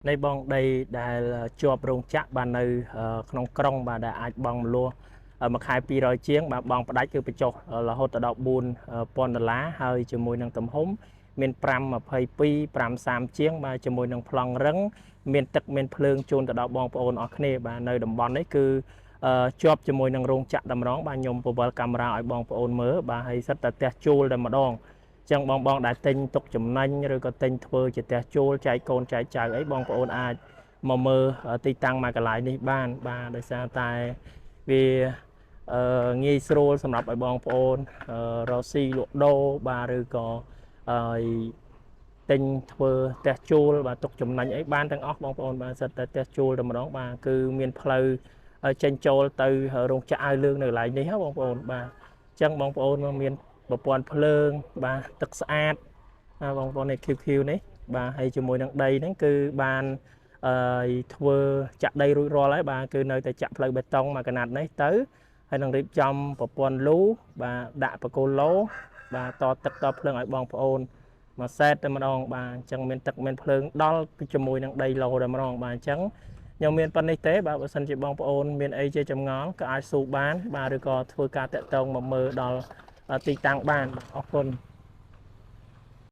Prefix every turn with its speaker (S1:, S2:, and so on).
S1: Đây bong đây đã cho rong chặt bàn nơiក្នុងក្រុងបាទដែលអាចបងមលោះមួយខែ200ជាងបាទបងផ្ដាច់គឺបញ្ចុះរហូតដល់$4000ហើយជាមួយនឹងទំហំមាន522 530ជាងបាទជាមួយនឹងប្លង់រឹងមានទឹកមានភ្លើងជូនទៅដល់បងប្អូនអស់គ្នាបាទនៅតំបន់នេះគឺជាប់ជាមួយនឹងរោងចក្រតម្រងបាទខ្ញុំពវល់កាមេរ៉ាឲ្យបងប្អូនមើលបាទហើយសិតតែផ្ទះជួលតែម្ដងចឹងបងដែលទិញទុកចំណេញឬក៏ទិញធ្វើជាផ្ទះជួលចែកកូនចែកចៅអីបងប្អូនអាចមកមើលទីតាំងមួយកន្លែងនេះបានបាទដោយសារតែវាងាយស្រួលសម្រាប់ឲ្យបងប្អូនរកស៊ីលក់ដូរបាទឬក៏ទិញធ្វើផ្ទះជួលបាទទុកចំណេញអីបានទាំងអស់បងប្អូនបាទសិតតែផ្ទះជួលតែម្ដងបាទគឺមានផ្លូវចេញចូលទៅរោងចក្រអាវលឿងនៅកន្លែងនេះហ៎បងប្អូនបាទអញ្ចឹងបងប្អូនមកមានប្រព័ន្ធភ្លើងបាទទឹកស្អាតបងប្អូននេះ QQ នេះបាទហើយជាមួយនឹងដីហ្នឹងគឺបានធ្វើចាក់ដីរួចរាល់ហើយបាទគឺនៅតែចាក់ផ្លូវបេតុងមួយកណាត់នេះទៅហើយនឹងរៀបចំប្រព័ន្ធលូបាទដាក់បកគោឡូបាទតទឹកតភ្លើងឲ្យបងប្អូនមកសេតតែម្ដងបាទអញ្ចឹងមានទឹកមានភ្លើងដល់ជាមួយនឹងដីឡូតែម្ដងបាទអញ្ចឹងខ្ញុំមានប៉ុណ្្នេះទេបាទបើសិនជាបងប្អូនមានអីជាចម្ងល់ក៏អាចសួរបានបាទឬក៏ធ្វើការតាក់ទងមកមើលដល់ទីតាំងបានអរគុណ